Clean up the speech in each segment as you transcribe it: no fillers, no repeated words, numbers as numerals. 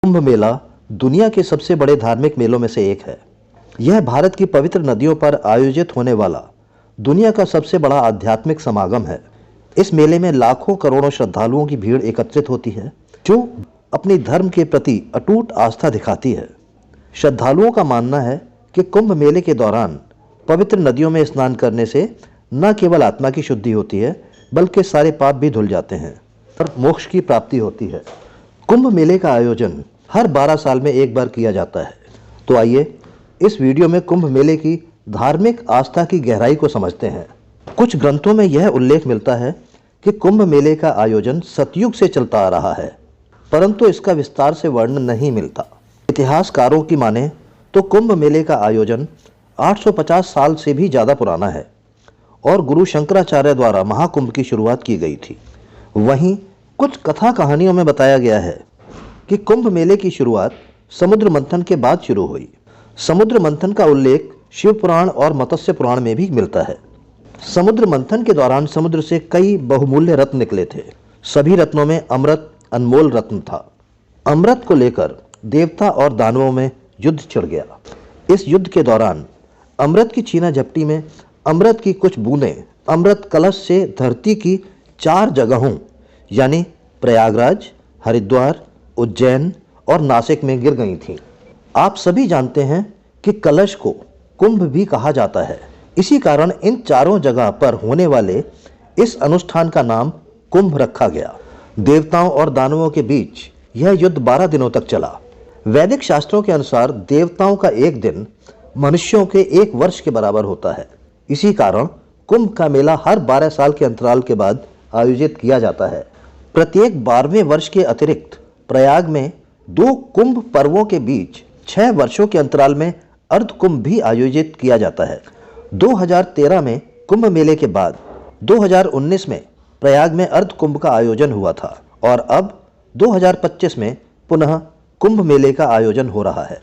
कुंभ मेला दुनिया के सबसे बड़े धार्मिक मेलों में से एक है। यह भारत की पवित्र नदियों पर आयोजित होने वाला दुनिया का सबसे बड़ा आध्यात्मिक समागम है। इस मेले में लाखों करोड़ों श्रद्धालुओं की भीड़ एकत्रित होती है, जो अपनी धर्म के प्रति अटूट आस्था दिखाती है। श्रद्धालुओं का मानना है कि कुंभ मेले के दौरान पवित्र नदियों में स्नान करने से न केवल आत्मा की शुद्धि होती है, बल्कि सारे पाप भी धुल जाते हैं और मोक्ष की प्राप्ति होती है। कुंभ मेले का आयोजन हर 12 साल में एक बार किया जाता है। तो आइए इस वीडियो में कुंभ मेले की धार्मिक आस्था की गहराई को समझते हैं। कुछ ग्रंथों में यह उल्लेख मिलता है कि कुंभ मेले का आयोजन सतयुग से चलता आ रहा है, परंतु इसका विस्तार से वर्णन नहीं मिलता। इतिहासकारों की माने तो कुंभ मेले का आयोजन 850 साल से भी ज़्यादा पुराना है और गुरु शंकराचार्य द्वारा महाकुंभ की शुरुआत की गई थी। वहीं कुछ कथा कहानियों में बताया गया है कि कुंभ मेले की शुरुआत समुद्र मंथन के बाद शुरू हुई। समुद्र मंथन का उल्लेख शिव पुराण और मत्स्य पुराण में भी मिलता है। समुद्र मंथन के दौरान समुद्र से कई बहुमूल्य रत्न निकले थे। सभी रत्नों में अमृत अनमोल रत्न था। अमृत को लेकर देवता और दानवों में युद्ध छिड़ गया। इस युद्ध के दौरान अमृत की छीना झपटी में अमृत की कुछ बूंदें अमृत कलश से धरती की 4 जगहों यानी प्रयागराज, हरिद्वार, उज्जैन और नासिक में गिर गई थीं। आप सभी जानते हैं कि कलश को कुंभ भी कहा जाता है। इसी कारण इन चारों जगह पर होने वाले इस अनुष्ठान का नाम कुंभ रखा गया। देवताओं और दानवों के बीच यह युद्ध 12 दिनों तक चला। वैदिक शास्त्रों के अनुसार देवताओं का एक दिन मनुष्यों के 1 वर्ष के बराबर होता है। इसी कारण कुंभ का मेला हर 12 साल के अंतराल के बाद आयोजित किया जाता है। प्रत्येक 12वें वर्ष के अतिरिक्त प्रयाग में 2 कुंभ पर्वों के बीच 6 वर्षों के अंतराल में अर्ध कुंभ भी आयोजित किया जाता है। 2013 में कुंभ मेले के बाद 2019 में प्रयाग में अर्ध कुंभ का आयोजन हुआ था और अब 2025 में पुनः कुंभ मेले का आयोजन हो रहा है।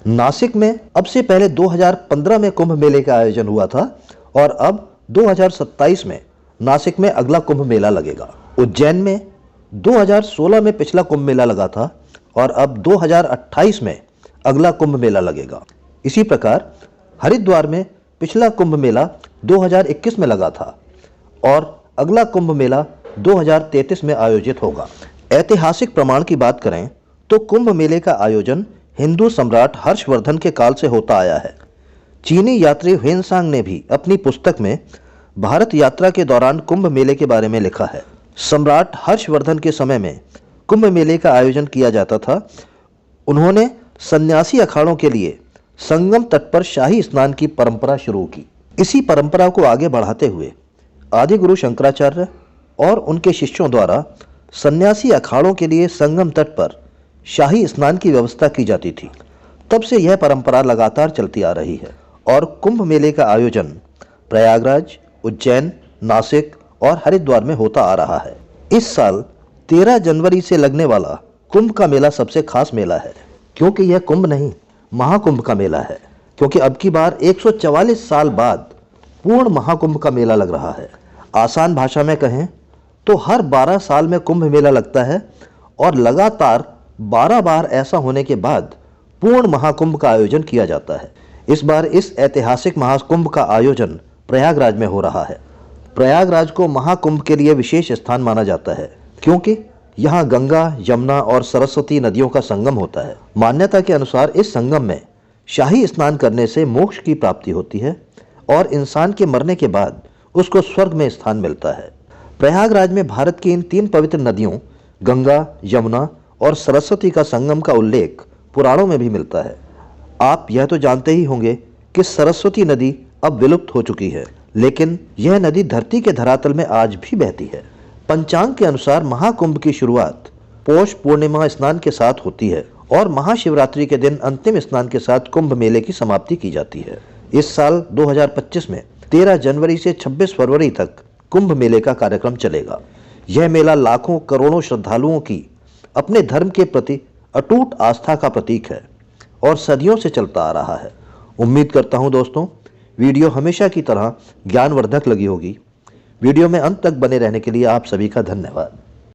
नासिक में अब से पहले 2015 में कुंभ मेले का आयोजन हुआ था और अब 2027 में नासिक में अगला कुंभ मेला लगेगा। उज्जैन में 2016 में पिछला कुंभ मेला लगा था और अब 2028 में अगला कुंभ मेला लगेगा। इसी प्रकार हरिद्वार में पिछला कुंभ मेला 2021 में लगा था और अगला कुंभ मेला 2033 में आयोजित होगा। ऐतिहासिक प्रमाण की बात करें तो कुंभ मेले का आयोजन हिंदू सम्राट हर्षवर्धन के काल से होता आया है। चीनी यात्री ह्वेनसांग ने भी अपनी पुस्तक में भारत यात्रा के दौरान कुंभ मेले के बारे में लिखा है। सम्राट हर्षवर्धन के समय में कुंभ मेले का आयोजन किया जाता था। उन्होंने सन्यासी अखाड़ों के लिए संगम तट पर शाही स्नान की परंपरा शुरू की। इसी परंपरा को आगे बढ़ाते हुए आदि गुरु शंकराचार्य और उनके शिष्यों द्वारा सन्यासी अखाड़ों के लिए संगम तट पर शाही स्नान की व्यवस्था की जाती थी। तब से यह परंपरा लगातार चलती आ रही है और कुंभ मेले का आयोजन प्रयागराज, उज्जैन, नासिक और हरिद्वार में होता आ रहा है। इस साल 13 जनवरी से लगने वाला कुंभ का मेला सबसे खास मेला है, क्योंकि यह कुंभ नहीं महाकुंभ का मेला है। क्योंकि अब की बार 144 साल बाद पूर्ण महाकुंभ का मेला लग रहा है। आसान भाषा में कहें तो हर 12 साल में कुंभ मेला लगता है और लगातार 12 बार ऐसा होने के बाद पूर्ण महाकुंभ का आयोजन किया जाता है। इस बार इस ऐतिहासिक महाकुंभ का आयोजन प्रयागराज में हो रहा है। प्रयागराज को महाकुंभ के लिए विशेष स्थान माना जाता है, क्योंकि यहाँ गंगा, यमुना और सरस्वती नदियों का संगम होता है। मान्यता के अनुसार इस संगम में शाही स्नान करने से मोक्ष की प्राप्ति होती है और इंसान के मरने के बाद उसको स्वर्ग में स्थान मिलता है। प्रयागराज में भारत की इन 3 पवित्र नदियों गंगा, यमुना और सरस्वती का संगम का उल्लेख पुराणों में भी मिलता है। आप यह तो जानते ही होंगे कि सरस्वती नदी अब विलुप्त हो चुकी है, लेकिन यह नदी धरती के धरातल में आज भी बहती है। पंचांग के अनुसार महाकुंभ की शुरुआत पौष पूर्णिमा स्नान के साथ होती है और महाशिवरात्रि के दिन अंतिम स्नान के साथ कुंभ मेले की समाप्ति की जाती है। इस साल 2025 में 13 जनवरी से 26 फरवरी तक कुंभ मेले का कार्यक्रम चलेगा। यह मेला लाखों करोड़ों श्रद्धालुओं की अपने धर्म के प्रति अटूट आस्था का प्रतीक है और सदियों से चलता आ रहा है। उम्मीद करता हूं दोस्तों वीडियो हमेशा की तरह ज्ञानवर्धक लगी होगी। वीडियो में अंत तक बने रहने के लिए आप सभी का धन्यवाद।